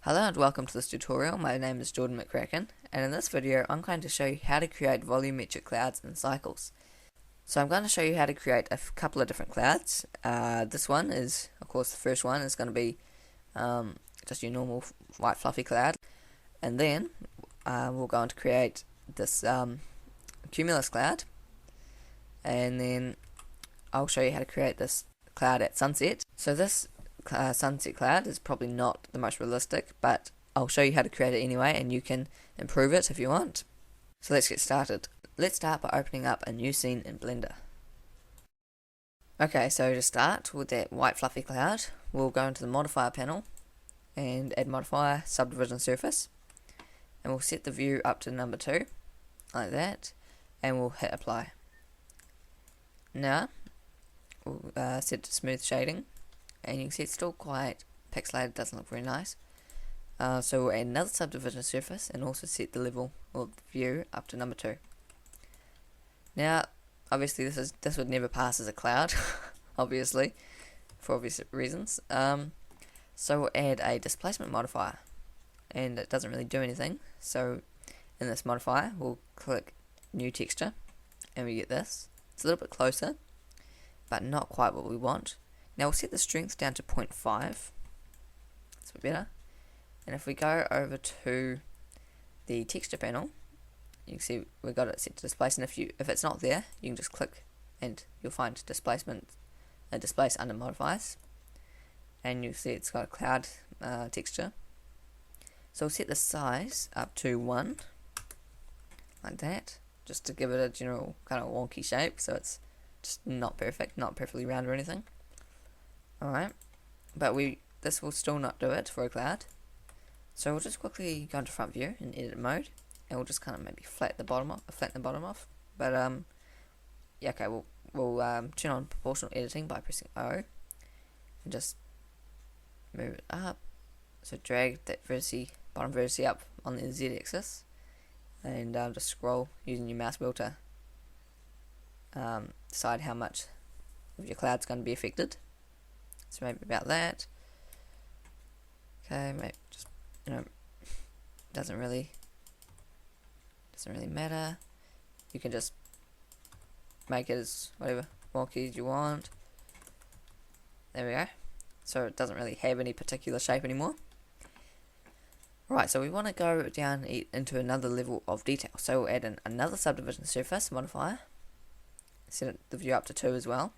Hello and welcome to this tutorial. My name is Jordan McCracken, and in this video I'm going to show you how to create volumetric clouds and cycles. So I'm going to show you how to create a couple of different clouds. This one is, of course, the first one is going to be just your normal white fluffy cloud, and then we'll go on to create this cumulus cloud, and then I'll show you how to create this cloud at sunset. So this sunset cloud is probably not the most realistic, but I'll show you how to create it anyway, and you can improve it if you want. So let's get started. Let's start by opening up a new scene in Blender. Okay, so to start with that white fluffy cloud, we'll go into the modifier panel and add modifier subdivision surface, and we'll set the view up to number 2 like that, and we'll hit apply. Now we'll set to smooth shading, and you can see it's still quite pixelated, doesn't look very nice. So we'll add another subdivision surface and also set the level of the view up to number 2. Now obviously this would never pass as a cloud obviously, for obvious reasons. So we'll add a displacement modifier, and it doesn't really do anything. So in this modifier we'll click new texture, and we get this. It's a little bit closer, but not quite what we want. Now we'll set the strength down to 0.5. That's a bit better. And if we go over to the texture panel, you can see we've got it set to displace, and if it's not there, you can just click and you'll find displacement displace under modifiers, and you'll see it's got a cloud texture. So we'll set the size up to 1 like that, just to give it a general kind of wonky shape, so it's just not perfect, not perfectly round or anything. Alright, but this will still not do it for a cloud. So we'll just quickly go into front view and edit mode, and we'll just kind of maybe flatten the bottom off. But yeah, okay, we'll turn on proportional editing by pressing O, and just move it up. So drag that bottom vertex up on the Z axis, and just scroll using your mouse wheel to decide how much of your cloud's going to be affected. So maybe about that. Okay, maybe just, doesn't really matter. You can just make it as whatever wonky as you want. There we go. So it doesn't really have any particular shape anymore. Right, so we want to go down into another level of detail. So we'll add another subdivision surface modifier. Set the view up to 2 as well.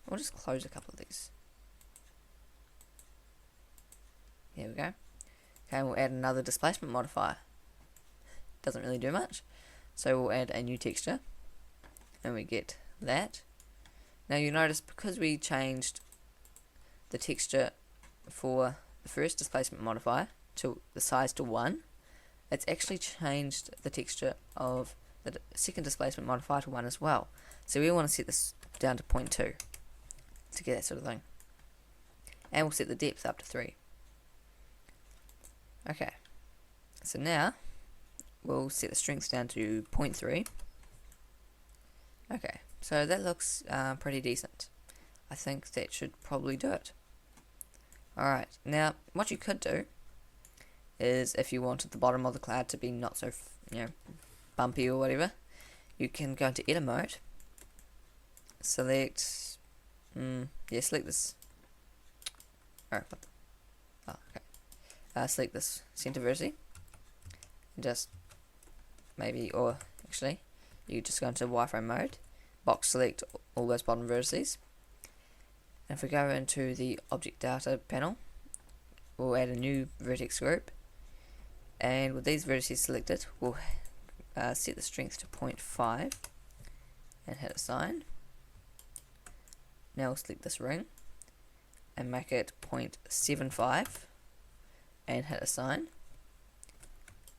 We'll just close a couple of these. There we go. Okay, we'll add another displacement modifier. Doesn't really do much. So we'll add a new texture, and we get that. Now you notice, because we changed the texture for the first displacement modifier to the size to 1, it's actually changed the texture of the second displacement modifier to 1 as well. So we want to set this down to 0.2 to get that sort of thing. And we'll set the depth up to 3. Okay, so now we'll set the strength down to 0.3. Okay, so that looks pretty decent. I think that should probably do it. Alright, now what you could do is, if you wanted the bottom of the cloud to be not so bumpy or whatever, you can go into edit mode, select select this. Select this center vertex, and just maybe, or actually, you just go into wireframe mode, box select all those bottom vertices, and if we go into the object data panel, we'll add a new vertex group, and with these vertices selected, we'll set the strength to 0.5 and hit assign. Now we'll select this ring and make it 0.75 and hit assign.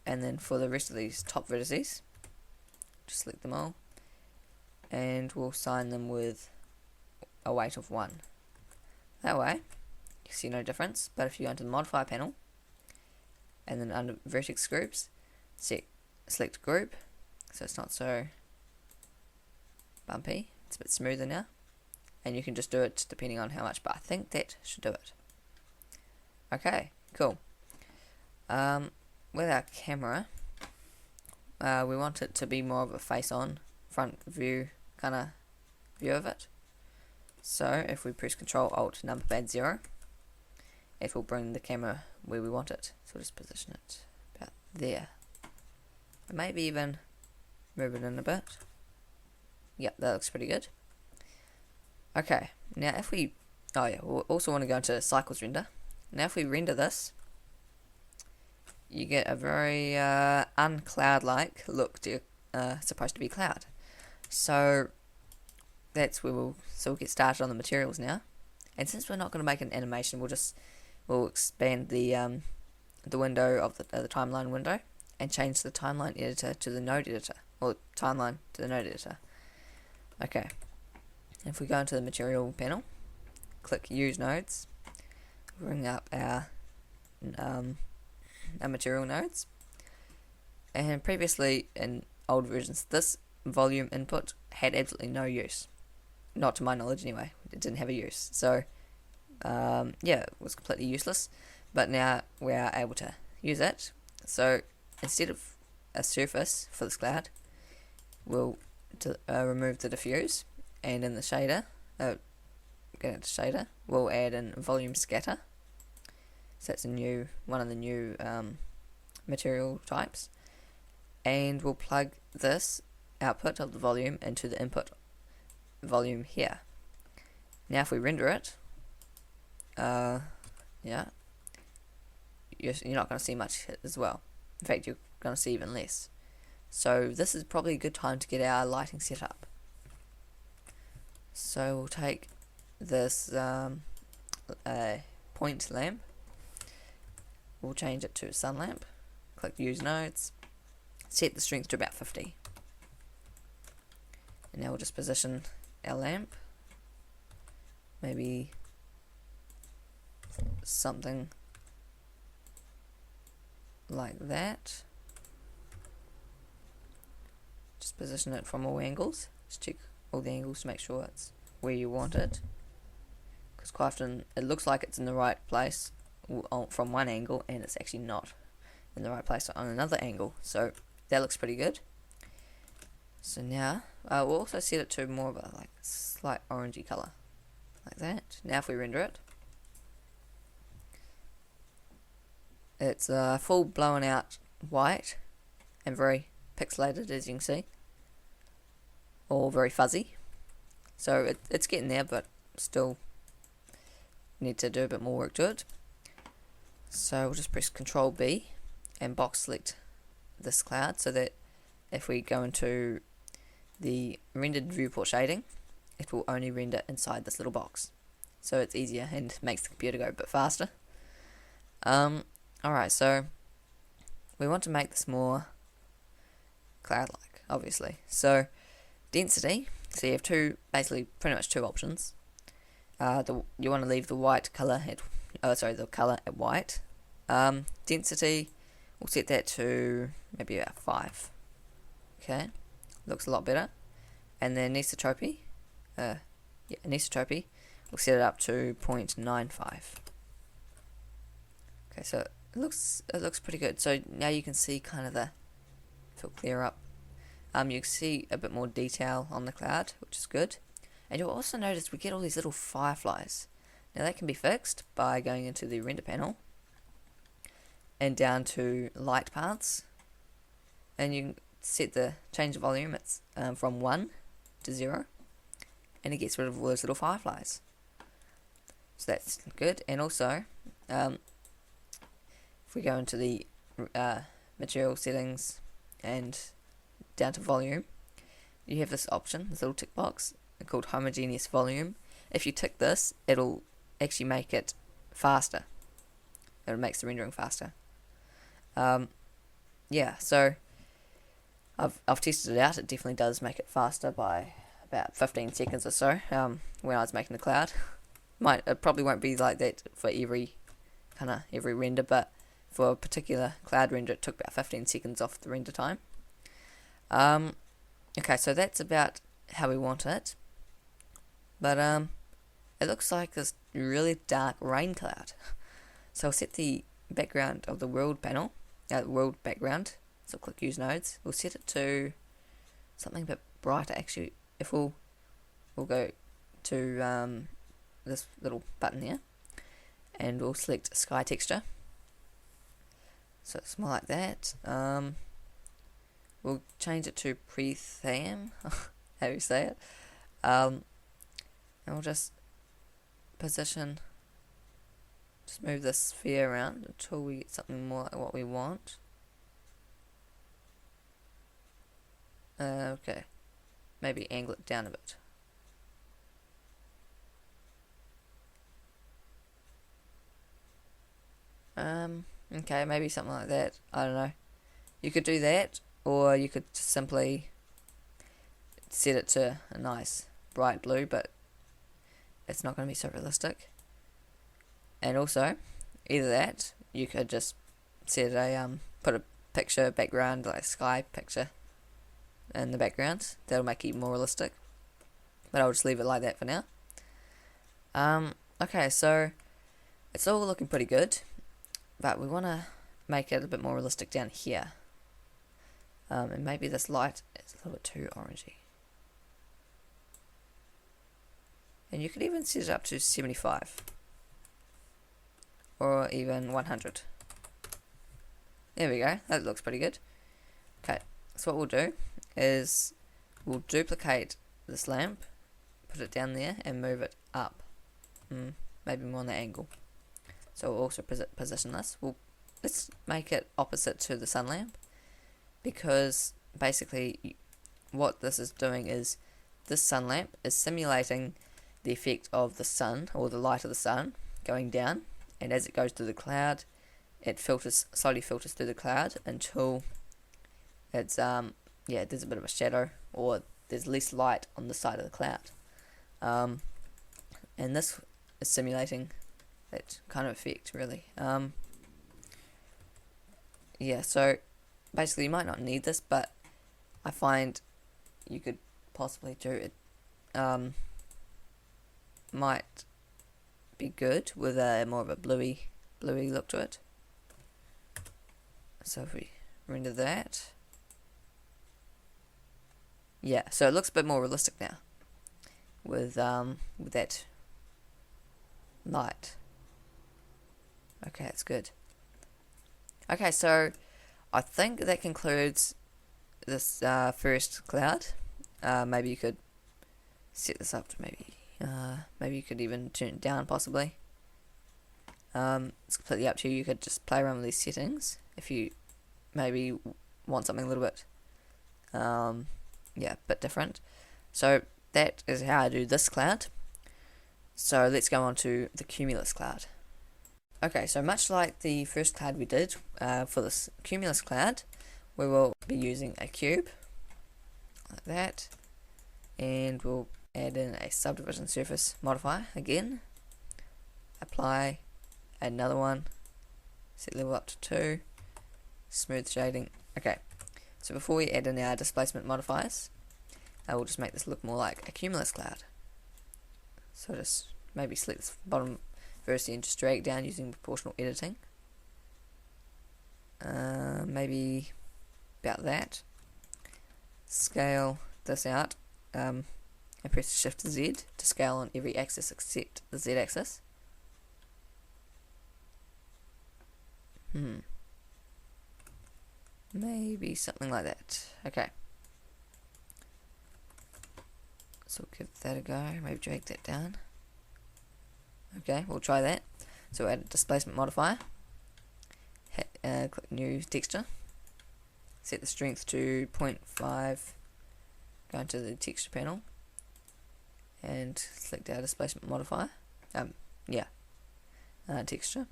And then for the rest of these top vertices, just select them all, and we'll assign them with a weight of 1. That way you see no difference. But if you go into the modifier panel, and then under vertex groups, select group, so it's not so bumpy, it's a bit smoother now, and you can just do it depending on how much, but I think that should do it. Okay, cool. With our camera, we want it to be more of a face-on front view kind of view of it. So if we press Control Alt number pad 0, it will bring the camera where we want it. So we'll just position it about there. And maybe even move it in a bit. Yep, that looks pretty good. Okay, now if we, we also want to go into cycles render. Now if we render this, you get a very uncloud-like look to supposed to be cloud. So that's where we'll get started on the materials now. And since we're not going to make an animation, we'll expand the window of the timeline window and change the timeline editor to the node editor, or timeline to the node editor. Okay, if we go into the material panel, click Use Nodes, bring up our material nodes, and previously in old versions this volume input had absolutely no use, not to my knowledge anyway. It didn't have a use, so it was completely useless, but now we are able to use it. So instead of a surface for this cloud, we'll remove the diffuse, and in the shader, get into shader, we'll add in volume scatter. So that's one of the new material types, and we'll plug this output of the volume into the input volume here. Now if we render it, you're not going to see much as well. In fact, you're going to see even less. So this is probably a good time to get our lighting set up. So we'll take this point lamp, we'll change it to sun lamp, click Use Nodes, set the strength to about 50. And now we'll just position our lamp, maybe something like that. Just position it from all angles. Just check all the angles to make sure it's where you want it, because quite often it looks like it's in the right place from one angle and it's actually not in the right place on another angle. So that looks pretty good. So now we'll also set it to more of a slight orangey color, like that. Now if we render it, it's full blown out white and very pixelated, as you can see, or very fuzzy. So it's getting there, but still need to do a bit more work to it. So we'll just press Control B and box select this cloud, so that if we go into the rendered viewport shading, it will only render inside this little box. So it's easier and makes the computer go a bit faster. Alright, so we want to make this more cloud-like, obviously. So density, so you have pretty much two options. You want to leave the white color the color at white. Density, we'll set that to maybe about 5. Okay, looks a lot better. And then anisotropy, anisotropy, we'll set it up to 0.95. Okay, so it looks pretty good. So now you can see kind of if it'll clear up. You can see a bit more detail on the cloud, which is good. And you'll also notice we get all these little fireflies. Now that can be fixed by going into the render panel and down to light paths, and you can change the volume. It's from 1 to 0, and it gets rid of all those little fireflies. So that's good. And also, if we go into the material settings and down to volume, you have this option, this little tick box called homogeneous volume. If you tick this, it'll actually make it faster. It makes the rendering faster. So I've tested it out. It definitely does make it faster by about 15 seconds or so. When I was making the cloud, it probably won't be like that for every render, but for a particular cloud render, it took about 15 seconds off the render time. Okay, so that's about how we want it. But it looks like this really dark rain cloud. So I'll set the background of the world panel, world background, so click use nodes. We'll set it to something a bit brighter actually. If we'll go to this little button here, and we'll select sky texture. So it's more like that. We'll change it to pre-theme, how you say it. And we'll just position, just move this sphere around until we get something more like what we want. Okay, maybe angle it down a bit. Okay, maybe something like that. I don't know. You could do that, or you could just simply set it to a nice bright blue, but it's not going to be so realistic. And also, either that, you could just set a put a picture background, like a sky picture, in the background. That'll make it more realistic. But I'll just leave it like that for now. Okay, so it's all looking pretty good, but we want to make it a bit more realistic down here. And maybe this light is a little bit too orangey. And you could even set it up to 75. Or even 100. There we go, that looks pretty good. Okay, so what we'll do is we'll duplicate this lamp, put it down there, and move it up. Maybe more on the angle. So we'll also position this. Let's make it opposite to the sun lamp, because basically what this is doing is this sun lamp is simulating the effect of the sun, or the light of the sun, going down, and as it goes through the cloud, it slowly filters through the cloud until it's there's a bit of a shadow, or there's less light on the side of the cloud. And this is simulating that kind of effect, really. So basically you might not need this, but I find you could possibly do it. Might be good with a more of a bluey look to it. So if we render that, so it looks a bit more realistic now with that light. Okay, that's good. Okay, so I think that concludes this first cloud. Maybe you could set this up to maybe you could even turn it down possibly. It's completely up to you. You could just play around with these settings if you maybe want something a little bit bit different. So that is how I do this cloud. So let's go on to the cumulus cloud. Okay, so much like the first cloud we did, for this cumulus cloud, we will be using a cube, like that, and we'll add in a subdivision surface modifier again, apply another one, set level up to 2, smooth shading. Okay, so before we add in our displacement modifiers, I will just make this look more like a cumulus cloud. So just maybe select this bottom first and just drag it down using proportional editing. Maybe about that. Scale this out, and press Shift Z to scale on every axis except the Z axis. Maybe something like that. Okay. So we'll give that a go, maybe drag that down. Okay, we'll try that. So add a displacement modifier, click new texture, set the strength to 0.5, go into the texture panel, and select our displacement modifier, texture,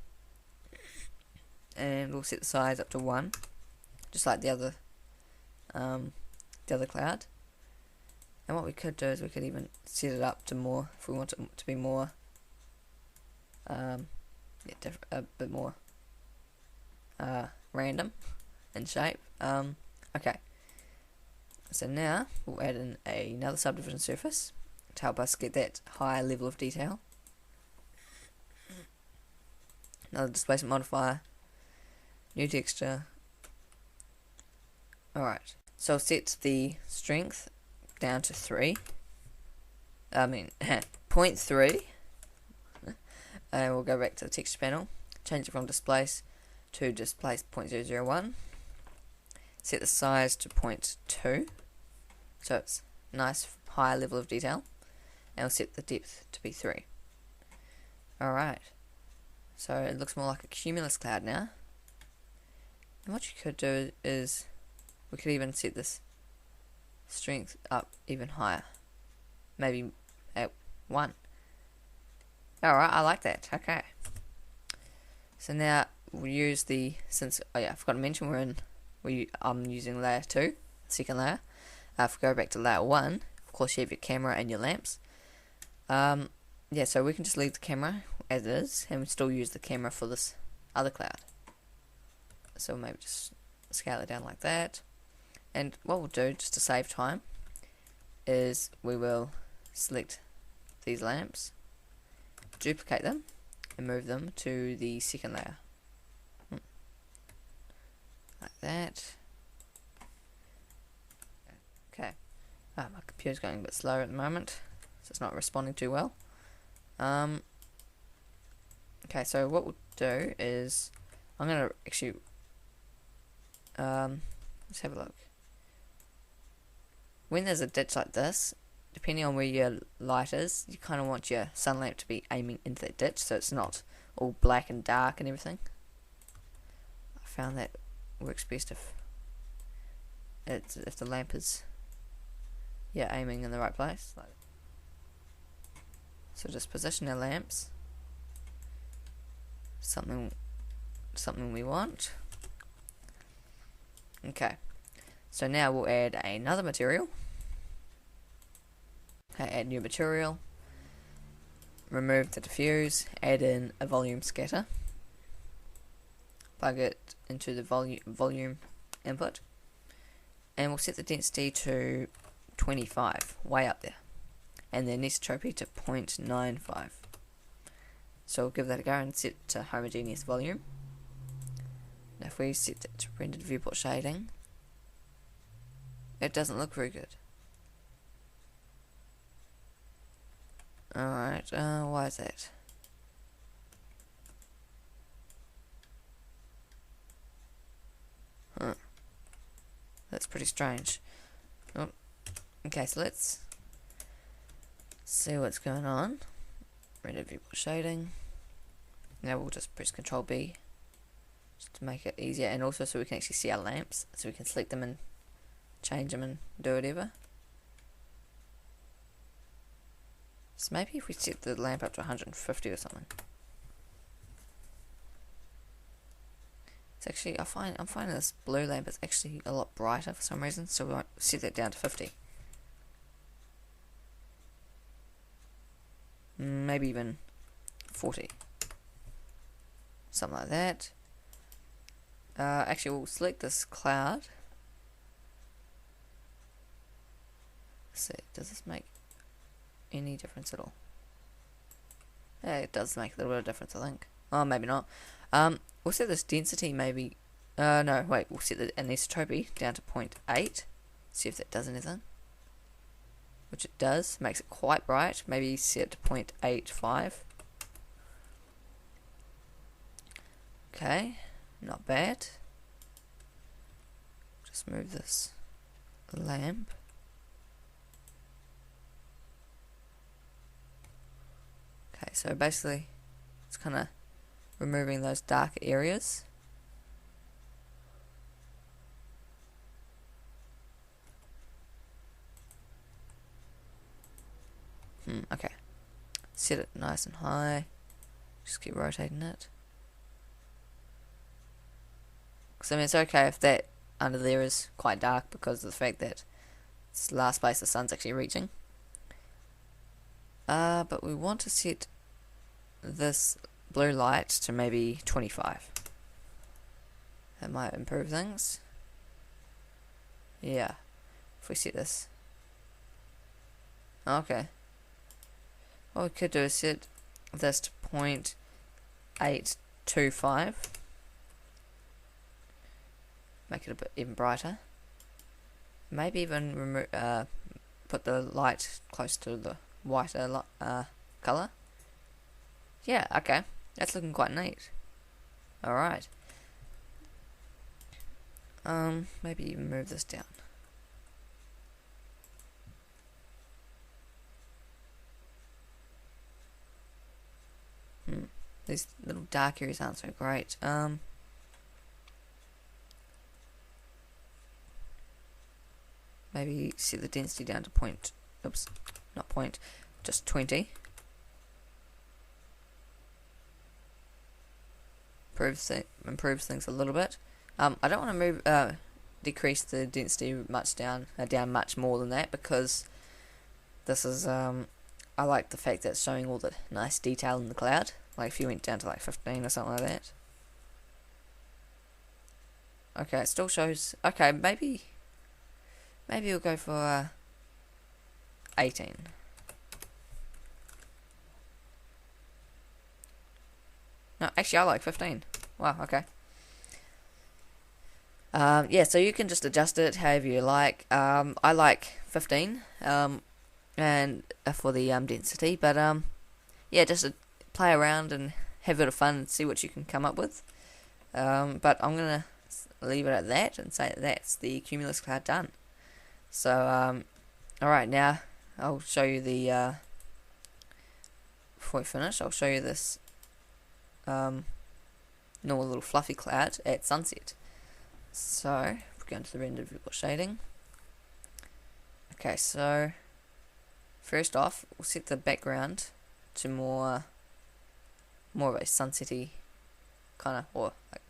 and we'll set the size up to 1, just like the other cloud. And what we could do is we could even set it up to more, if we want it to be more, a bit more random in shape. Okay, so now we'll add in another subdivision surface to help us get that higher level of detail. Another displacement modifier, new texture. Alright, so I'll set the strength down to 3. I mean, 0.3. And we'll go back to the texture panel, change it from displace to displace 0.001. Set the size to 0.2, so it's nice high level of detail. And we'll set the depth to be 3. Alright, so it looks more like a cumulus cloud now. And what you could do is, we could even set this strength up even higher. Maybe at 1. Alright, I like that. Okay. So now we'll use the, I forgot to mention I'm using layer 2, second layer. If we go back to layer 1, of course you have your camera and your lamps. Yeah, so we can just leave the camera as it is, and we still use the camera for this other cloud. So maybe just scale it down like that. And what we'll do, just to save time, is we will select these lamps, duplicate them, and move them to the second layer. Like that. Okay. My computer's going a bit slower at the moment, so it's not responding too well. Okay, so what we'll do is, I'm going to actually, let's have a look. When there's a ditch like this, depending on where your light is, you kind of want your sun lamp to be aiming into that ditch, so it's not all black and dark and everything. I found that works best if the lamp is aiming in the right place. So just position our lamps something we want. Okay, so now we'll add another material. Okay, add new material, remove the diffuse, add in a volume scatter, plug it into the volume input, and we'll set the density to 25, way up there, and the anisotropy to 0.95. So we'll give that a go and set to homogeneous volume. Now if we set that to rendered viewport shading, it doesn't look very good. Alright, why is that? That's pretty strange. Oh, okay, so let's see what's going on. Render viewport shading. Now we'll just press Ctrl B just to make it easier, and also so we can actually see our lamps, so we can select them and change them and do whatever. So maybe if we set the lamp up to 150 or something. It's actually, I'm finding this blue lamp is actually a lot brighter for some reason, so we won't set that down to 50. Maybe even 40. Something like that. Actually, we'll select this cloud. Let's see, does this make any difference at all? Yeah, it does make a little bit of difference, I think. Oh, maybe not. We'll set this density maybe... no, wait, we'll set the anisotropy down to 0.8. See if that does anything. Which it does, makes it quite bright. Maybe set to 0.85. Okay, not bad. Just move this lamp. Okay, so basically it's kind of removing those dark areas. Okay. Set it nice and high. Just keep rotating it. Because I mean, it's okay if that under there is quite dark because of the fact that it's the last place the sun's actually reaching. But we want to set this blue light to maybe 25. That might improve things. Yeah. If we set this. Okay. What we could do is set this to 0.825. make it a bit even brighter. Maybe even put the light close to the whiter colour. Yeah, okay, that's looking quite neat. Alright. Maybe even move this down. These little dark areas aren't so great. Maybe set the density down to just 20. Improves things a little bit. I don't want to decrease the density much down much more than that, because this is I like the fact that it's showing all the nice detail in the cloud. Like if you went down to like 15 or something like that. Okay, it still shows. Okay, maybe we'll go for 18. No, actually I like 15. Wow, okay. Yeah, so you can just adjust it however you like. I like 15, and for the density, but yeah, just play around and have a bit of fun and see what you can come up with. But I'm gonna leave it at that and say that's the cumulus cloud done. So alright, now I'll show you the before we finish, I'll show you this normal little fluffy cloud at sunset. So if we go into the render view shading. Okay, so first off, we'll set the background to more of a sunsetty kind of, or like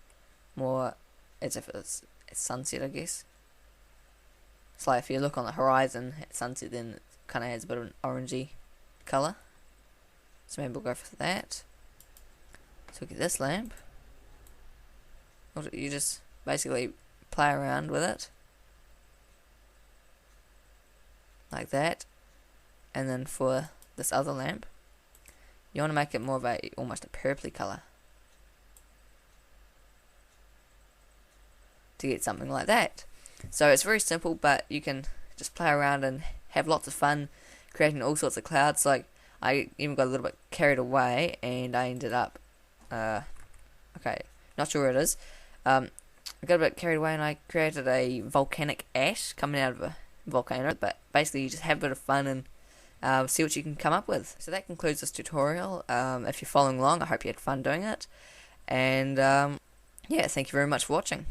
more as if it's sunset, I guess. It's like if you look on the horizon at sunset, then it kind of has a bit of an orangey colour. So maybe we'll go for that. So we get this lamp. You just basically play around with it like that, and then for this other lamp, you want to make it more of almost a purpley colour to get something like that. So it's very simple, but you can just play around and have lots of fun creating all sorts of clouds. Like I even got a little bit carried away, and I ended up okay, not sure where it is. I got a bit carried away and I created a volcanic ash coming out of a volcano, but basically you just have a bit of fun and see what you can come up with. So that concludes this tutorial. If you're following along, I hope you had fun doing it, and yeah, thank you very much for watching.